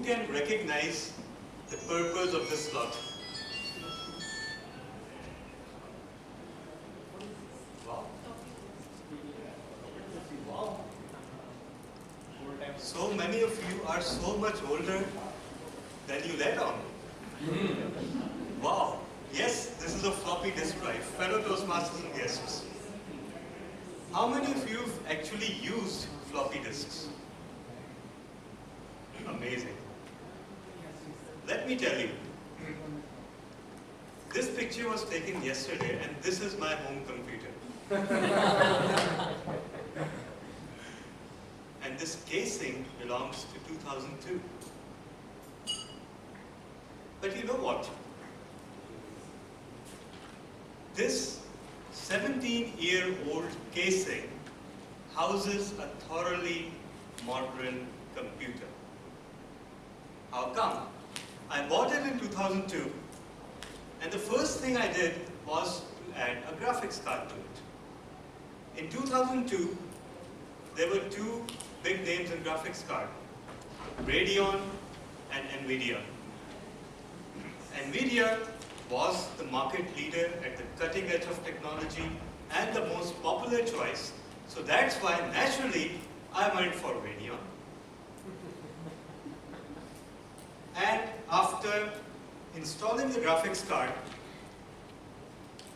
who can recognize the purpose of this slot? Wow. Wow. So many of you are so much older than you let on. Wow. Yes, this is a floppy disk drive. Fellow Toastmasters and guests. How many of you have actually used floppy disks? Amazing. Let me tell you. This picture was taken yesterday and this is my home computer. And this casing belongs to 2002. But you know what? This 17-year-old casing houses a thoroughly modern computer. How come? I bought it in 2002, and the first thing I did was to add a graphics card to it. In 2002, there were two big names in graphics card, Radeon and NVIDIA. NVIDIA was the market leader at the cutting edge of technology and the most popular choice. So that's why naturally I went for Radeon. And after installing the graphics card,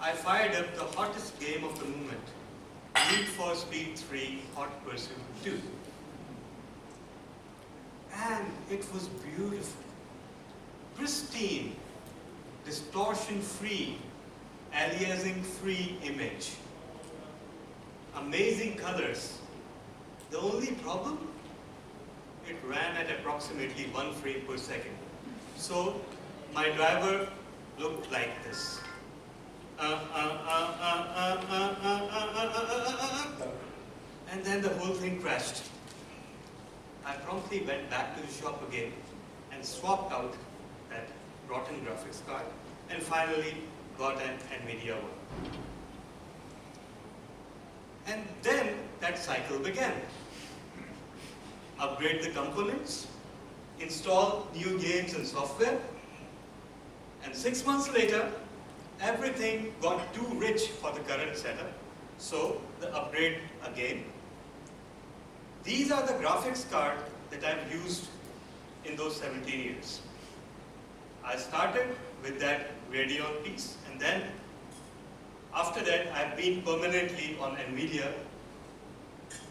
I fired up the hottest game of the moment, Need for Speed 3 Hot Pursuit 2. And it was beautiful, pristine, distortion-free, aliasing-free image. Amazing colors. The only problem? It ran at approximately 1 frame per second. So my driver looked like this. And then the whole thing crashed. I promptly went back to the shop again and swapped out that rotten graphics card and finally got an NVIDIA one. And then that cycle began. Upgrade the components, install new games and software, and 6 months later, everything got too rich for the current setup, so the upgrade again. These are the graphics card that I've used in those 17 years. I started with that Radeon piece, and then after that, I've been permanently on NVIDIA,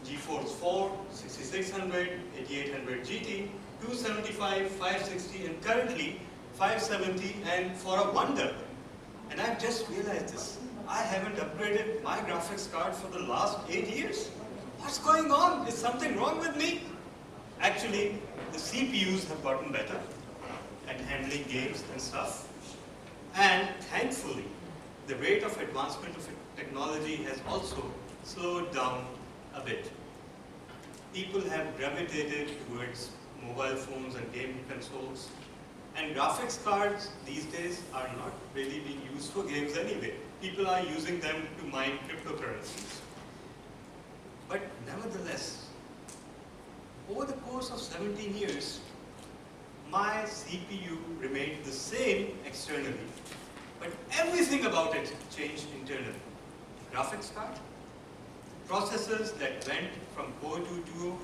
GeForce 4, 6600, 8800 GT, 275, 560, and currently 570, and for a wonder, and I've just realized this, I haven't upgraded my graphics card for the last 8 years. What's going on? Is something wrong with me? Actually, the CPUs have gotten better at handling games and stuff, and thankfully, the rate of advancement of technology has also slowed down a bit. People have gravitated towards mobile phones and game consoles, and graphics cards these days are not really being used for games anyway. People are using them to mine cryptocurrencies. But nevertheless, over the course of 17 years, my CPU remained the same externally, but everything about it changed internally. Graphics card, processors that went from Core 2 Duo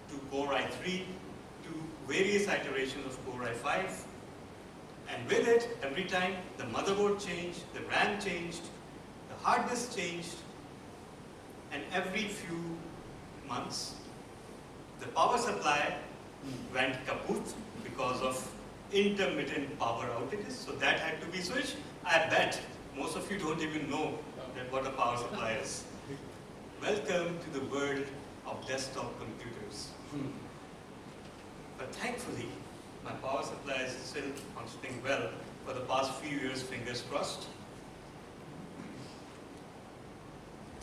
to Core i3 to various iterations of Core i5. And with it, every time the motherboard changed, the RAM changed, the hard disk changed, and every few months, the power supply went kaput because of intermittent power outages, so that had to be switched. I bet most of you don't even know that what a power supply is. Welcome to the world of desktop computers. But thankfully, my power supply is still functioning well for the past few years, fingers crossed.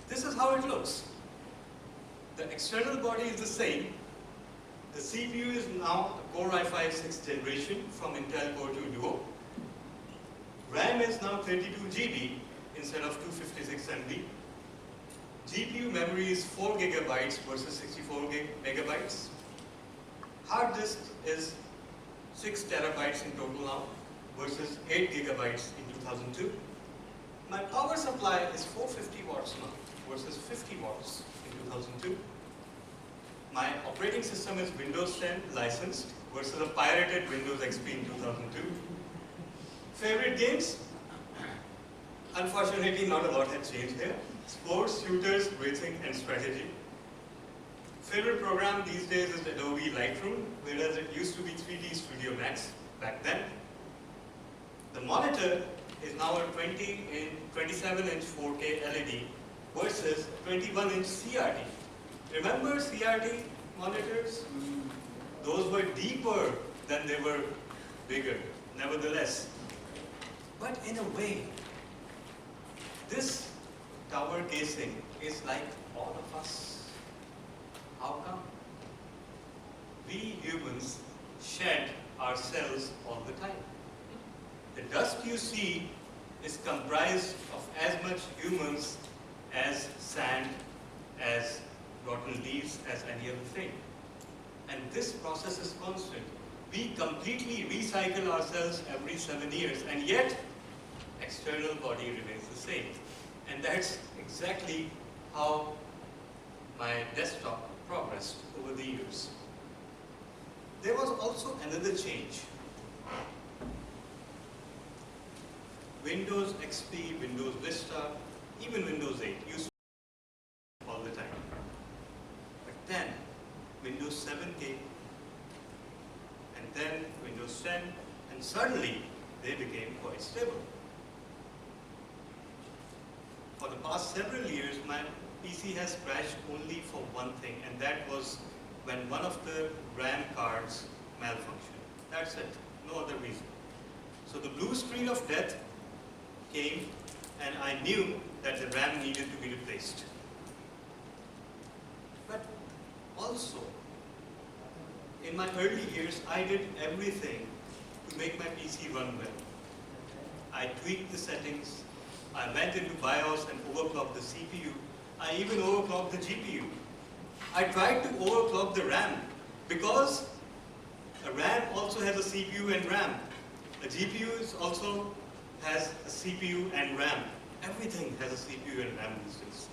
This is how it looks. The external body is the same. The CPU is now a Core i5 6th generation from Intel Core 2 Duo. RAM is now 32 GB instead of 256 MB. GPU memory is 4 GB versus 64 megabytes. Hard disk is 6 terabytes in total now versus 8 gigabytes in 2002. My power supply is 450 watts now versus 50 watts in 2002. My operating system is Windows 10 licensed versus a pirated Windows XP in 2002. Favorite games? Unfortunately, not a lot had changed here. Sports, shooters, racing, and strategy. Favorite program these days is Adobe Lightroom, whereas it used to be 3D Studio Max back then. The monitor is now a 27-inch 4K LED versus 21-inch CRT. Remember CRT monitors? Those were deeper than they were bigger, nevertheless. But in a way, this tower casing is like all of us. How come? We humans shed our cells all the time. The dust you see is comprised of as much humans as sand, as rotten leaves, as any other thing. And this process is constant. We completely recycle ourselves every 7 years, and yet external body remains the same. And that's exactly how my desktop progressed over the years. There was also another change. Windows XP, Windows Vista, even Windows 8 used to all the time. But then Windows 7 came, and then Windows 10, and suddenly they became quite stable. For the past several years, my PC has crashed only for one thing, and that was when one of the RAM cards malfunctioned. That's it, no other reason. So the blue screen of death came, and I knew that the RAM needed to be replaced. But also, in my early years, I did everything to make my PC run well. I tweaked the settings, I went into BIOS and overclocked the CPU, I even overclocked the GPU. I tried to overclock the RAM because a RAM also has a CPU and RAM. A GPU also has a CPU and RAM. Everything has a CPU and RAM these days.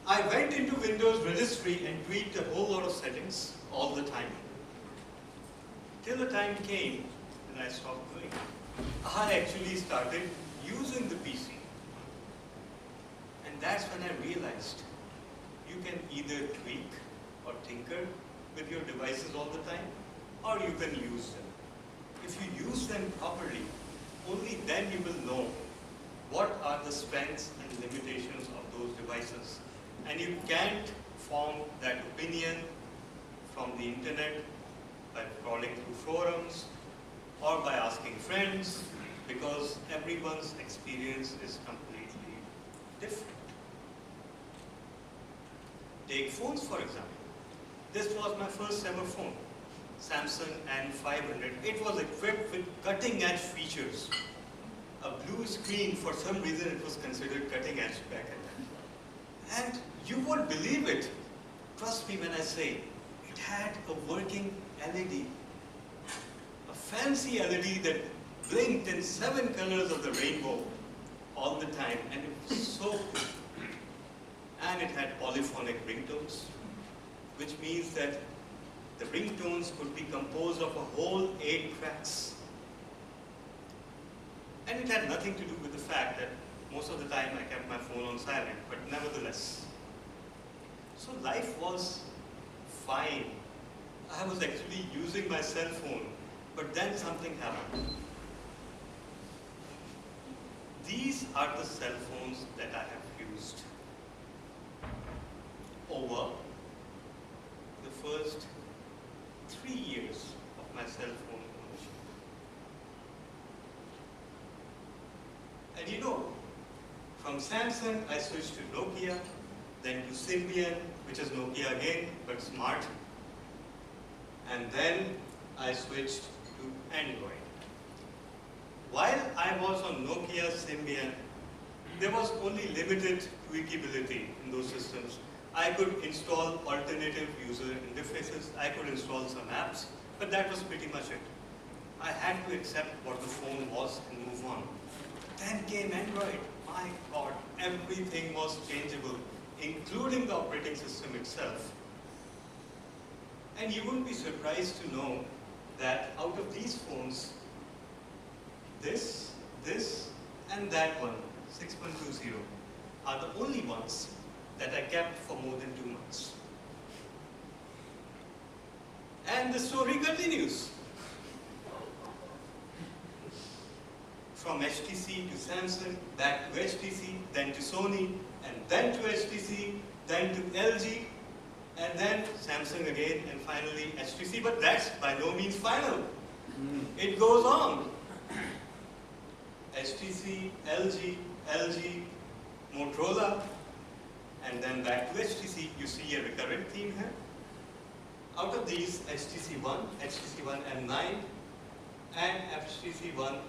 I went into Windows registry and tweaked a whole lot of settings all the time. Till the time came when I stopped doing it. I actually started using the PC. And that's when I realized you can either tweak or tinker with your devices all the time, or you can use them. If you use them properly, only then you will know what are the strengths and limitations of those devices. And you can't form that opinion from the internet by crawling through forums or by asking friends, because everyone's experience is completely different. Take phones, for example. This was my first ever phone, Samsung N500. It was equipped with cutting-edge features. A blue screen, for some reason it was considered cutting-edge back then. And you won't believe it. Trust me when I say, it had a working LED. A fancy LED that blinked in 7 colors of the rainbow all the time, and it was so cool. And it had polyphonic ringtones, which means that the ringtones could be composed of a whole 8 tracks. And it had nothing to do with the fact that most of the time I kept my phone on silent, but nevertheless. So life was fine. I was actually using my cell phone, but then something happened. These are the cell phones that I have used over the first 3 years of my cell phone ownership. And you know, from Samsung I switched to Nokia, then to Symbian, which is Nokia again, but smart. And then I switched to Android. While I was on Nokia, Symbian, there was only limited tweakability in those systems. I could install alternative user interfaces, I could install some apps, But that was pretty much it. I had to accept what the phone was and move on. Then came Android. My God, everything was changeable, including the operating system itself. And you wouldn't be surprised to know that out of these phones, this, and that one, 6.20, are the only ones that I kept for more than 2 months. And the story continues. From HTC to Samsung, back to HTC, then to Sony, and then to HTC, then to LG, and then Samsung again, and finally HTC. But that's by no means final. It goes on. HTC, LG, Motorola, and then back to HTC. You see a recurrent theme here. Out of these, HTC One M9, and HTC One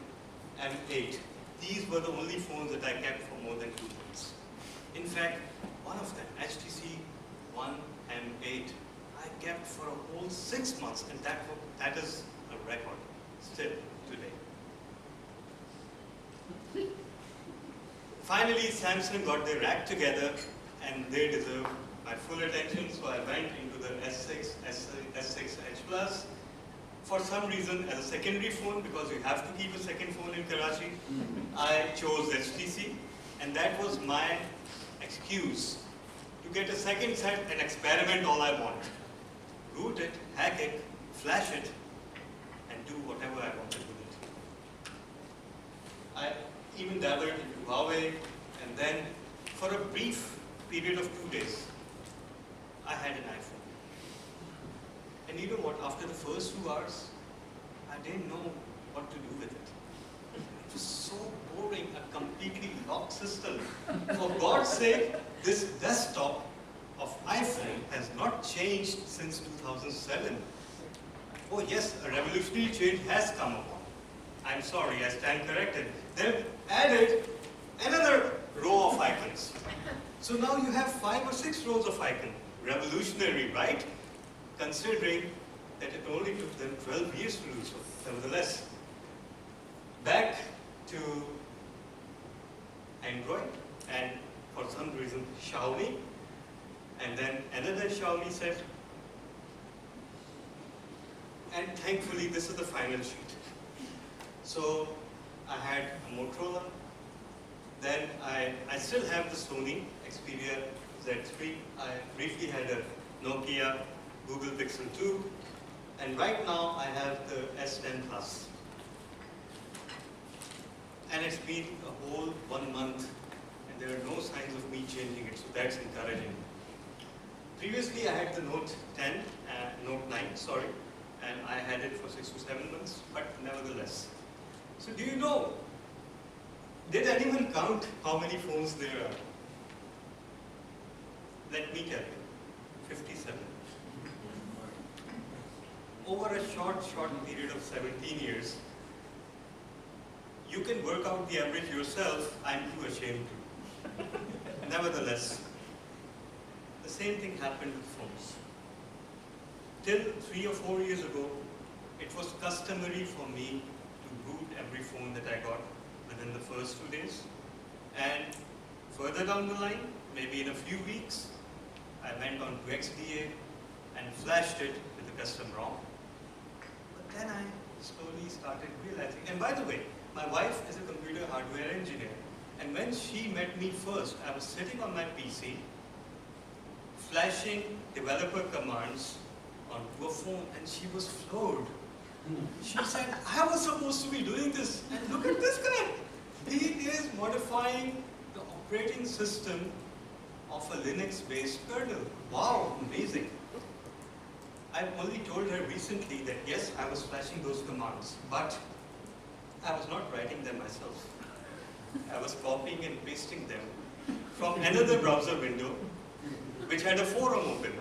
M8. These were the only phones that I kept for more than 2 months. In fact, one of them, HTC One M8, I kept for a whole 6 months, and that is a record still today. Finally, Samsung got their act together, and they deserve my full attention, so I went into the S6 Edge Plus. For some reason, as a secondary phone, because you have to keep a second phone in Karachi, I chose HTC, and that was my excuse to get a second set and experiment all I want. Root it, hack it, flash it, and do whatever I wanted with it. I even dabbled into Huawei, and then for a brief period of 2 days, I had an iPhone. And you know what? After the first 2 hours, I didn't know what to do with it. It was so boring, a completely locked system. For God's sake, this desktop of iPhone has not changed since 2007. Oh yes, a revolutionary change has come upon. I'm sorry, I stand corrected. They've added another row of icons. So now you have 5 or 6 rows of icons. Revolutionary, right? Considering that it only took them 12 years to do so. Nevertheless, back to Android, and for some reason Xiaomi, and then another Xiaomi set, and thankfully this is the final sheet. So I had a Motorola, then I still have the Sony Xperia Z3, I briefly had a Nokia Google Pixel 2, and right now I have the S10 Plus. And it's been a whole 1 month, and there are no signs of me changing it, so that's encouraging. Previously I had the Note 9, sorry, and I had it for 6 to 7 months, but nevertheless. So do you know, did anyone count how many phones there are? Let me tell you, 57. Over a short period of 17 years, you can work out the average yourself. I'm too ashamed to. Nevertheless, the same thing happened with phones. Till 3 or 4 years ago, it was customary for me to boot every phone that I got within the first 2 days. And further down the line, maybe in a few weeks, I went on to XDA and flashed it with the custom ROM. But then I slowly started realizing, and by the way, my wife is a computer hardware engineer, and when she met me first, I was sitting on my PC, flashing developer commands onto a phone, and she was floored. She said, I was supposed to be doing this, and look at this guy. He is modifying the operating system of a Linux-based kernel. Wow, amazing. I've only told her recently that yes, I was flashing those commands, but I was not writing them myself. I was copying and pasting them from another browser window, which had a forum open.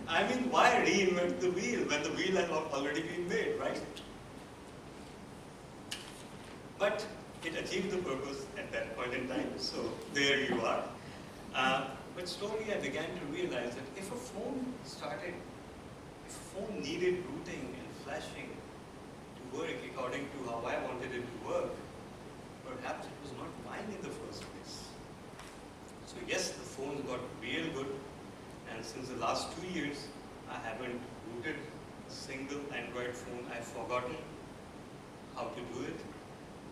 I mean, why reinvent the wheel when the wheel had already been made, right? But it achieved the purpose at that point in time, so there you are. But slowly I began to realize that if a phone phone needed rooting and flashing to work according to how I wanted it to work, perhaps it was not mine in the first place. So yes, the phone got real good, and since the last 2 years, I haven't rooted a single Android phone. I've forgotten how to do it,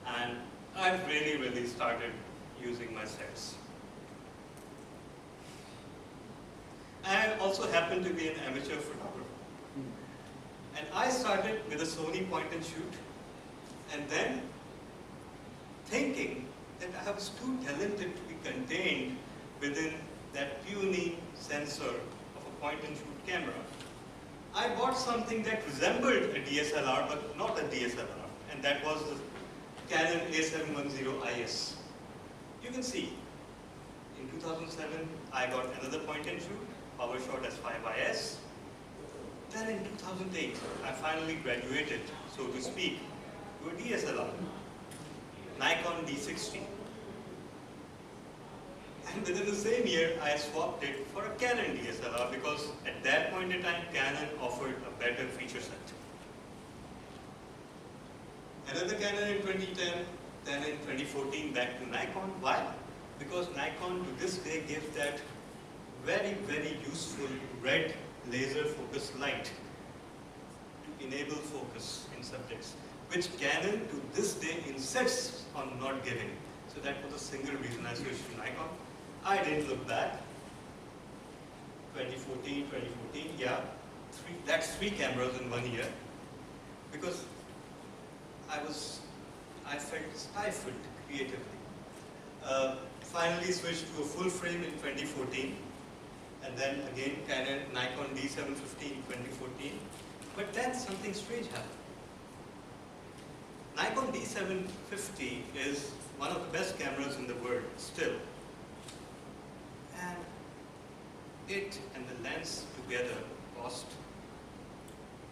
and I've really started using my sets. I also happen to be an amateur photographer. And I started with a Sony point and shoot, and then thinking that I was too talented to be contained within that puny sensor of a point and shoot camera, I bought something that resembled a DSLR but not a DSLR, and that was the Canon A710 IS. You can see, in 2007 I got another point and shoot, PowerShot S5IS. Then in 2008, I finally graduated, so to speak, to a DSLR, Nikon D60. And within the same year, I swapped it for a Canon DSLR because at that point in time, Canon offered a better feature set. Another Canon in 2010, then in 2014 back to Nikon. Why? Because Nikon to this day gives that very useful red laser focus light to enable focus in subjects, which Canon to this day insists on not giving. So that was a single reason I switched to Nikon. I didn't look back. 2014, yeah, that's 3 cameras in 1 year, because I felt stifled creatively. Finally switched to a full frame in 2014. And then again Canon Nikon D750 in 2014. But then something strange happened. Nikon D750 is one of the best cameras in the world still. And it and the lens together cost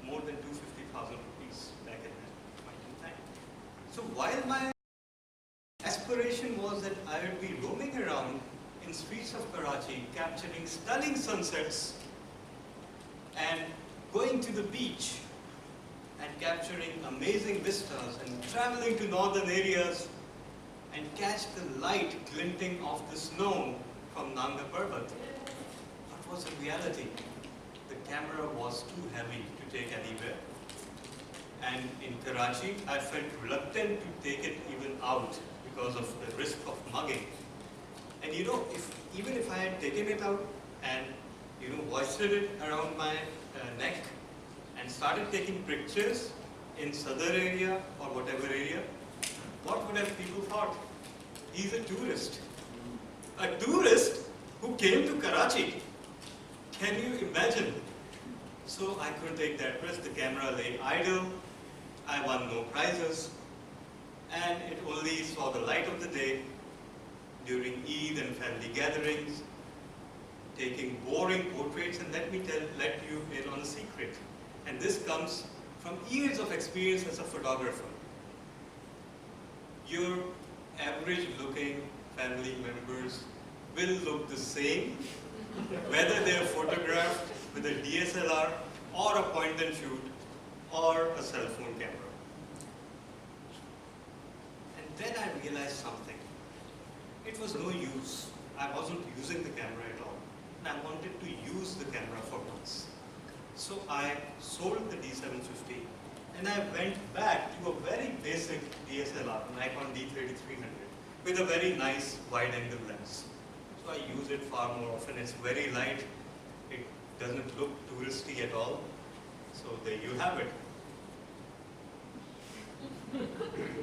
more than 250,000 rupees back at that point in time. So while my aspiration was that I would be roaming around in streets of Karachi, capturing stunning sunsets and going to the beach and capturing amazing vistas and traveling to northern areas and catch the light glinting off the snow from Nanga Parbat. What was the reality? The camera was too heavy to take anywhere. And in Karachi, I felt reluctant to take it even out because of the risk of mugging. And you know, even if I had taken it out and hoisted it around my neck and started taking pictures in southern area or whatever area, what would have people thought? He's a tourist. A tourist who came to Karachi. Can you imagine? So I couldn't take that risk. The camera lay idle. I won no prizes. And it only saw the light of the day during Eid and family gatherings, taking boring portraits. And let you in on a secret. And this comes from years of experience as a photographer. Your average looking family members will look the same, whether they are photographed with a DSLR or a point and shoot or a cell phone camera. And then I realized something. It was no use. I wasn't using the camera at all. And I wanted to use the camera for once. So I sold the D750 and I went back to a very basic DSLR, Nikon D3300, with a very nice wide-angle lens. So I use it far more often. It's very light. It doesn't look touristy at all. So there you have it.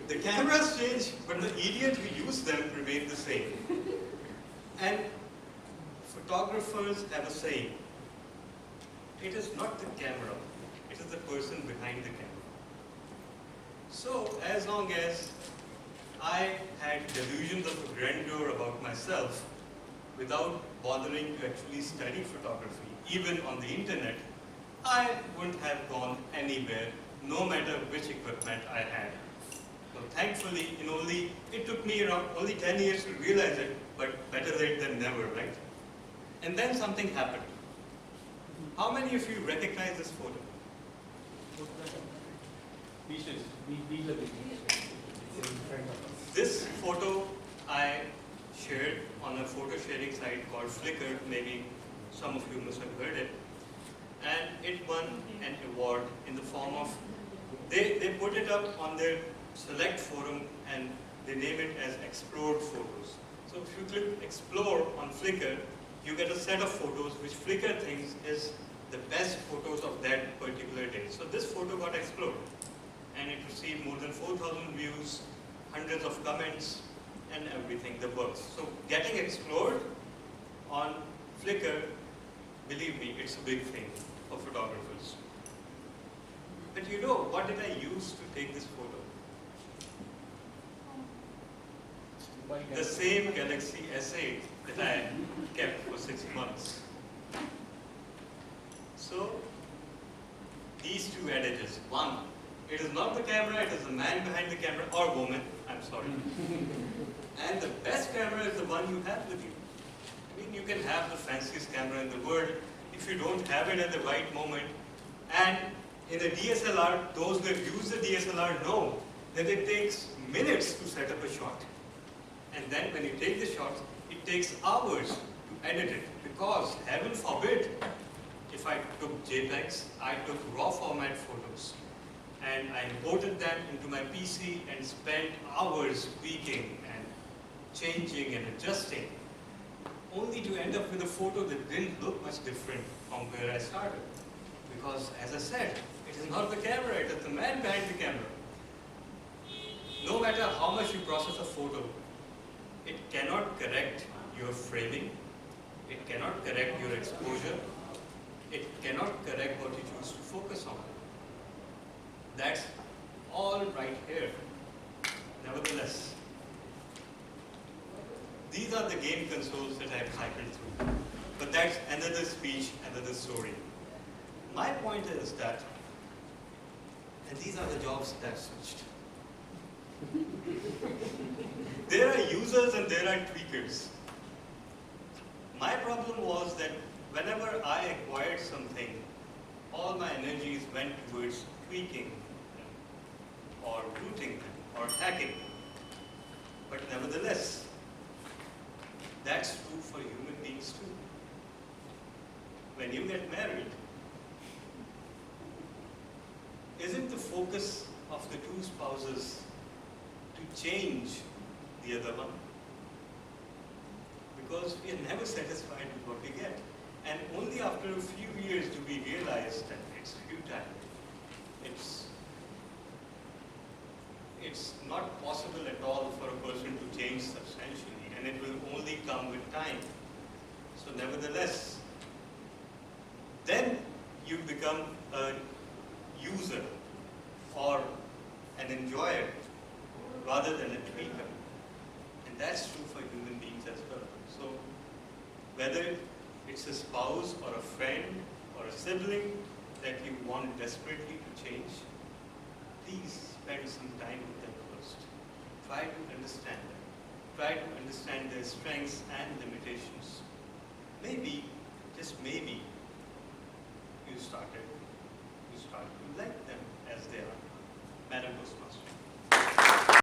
The cameras change, but the idiot who use them remain the same. And photographers have a saying. It is not the camera, it is the person behind the camera. So as long as I had delusions of grandeur about myself without bothering to actually study photography, even on the internet, I wouldn't have gone anywhere, no matter which equipment I had. So thankfully, it took me around only 10 years to realize it, but better late than never, right? And then something happened. How many of you recognize this photo? This photo I shared on a photo sharing site called Flickr. Maybe some of you must have heard it. And it won an award in the form of, they put it up on their select forum and they name it as Explored Photos. So if you click Explore on Flickr, you get a set of photos which Flickr thinks is the best photos of that particular day. So this photo got explored and it received more than 4,000 views, hundreds of comments and everything, the works. So getting explored on Flickr, believe me, it's a big thing for photographers. But you know, what did I use to take this photo? The same Galaxy S8 that I kept for 6 months. So, these two adages. One, it is not the camera, it is the man behind the camera, or woman, I'm sorry. And the best camera is the one you have with you. I mean, you can have the fanciest camera in the world. If you don't have it at the right moment, and in a DSLR, those who have used the DSLR know that it takes minutes to set up a shot. And then when you take the shots, it takes hours to edit it, because heaven forbid, if I took JPEGs, I took raw format photos and I imported them into my PC and spent hours tweaking and changing and adjusting, only to end up with a photo that didn't look much different from where I started. Because as I said, it is not the camera, it is the man behind the camera. No matter how much you process a photo, it cannot correct your framing, it cannot correct your exposure, it cannot correct what you choose to focus on. That's all right here. Nevertheless, these are the game consoles that I've cycled through. But that's another speech, another story. My point is that, and these are the jobs that I've switched. There are users and there are tweakers. My problem was that whenever I acquired something, all my energies went towards tweaking them, or rooting them, or hacking them. But nevertheless, that's true for human beings too. When you get married, isn't the focus of the two spouses to change the other one? Because we are never satisfied with what we get. And only after a few years do we realize that it's futile. It's not possible at all for a person to change substantially, and it will only come with time. So nevertheless, then you become a user or an enjoyer rather than a tweaker. And that's true for human beings as well. So whether it's a spouse or a friend or a sibling that you want desperately to change, please spend some time with them first. Try to understand them. Try to understand their strengths and limitations. Maybe, just maybe, you start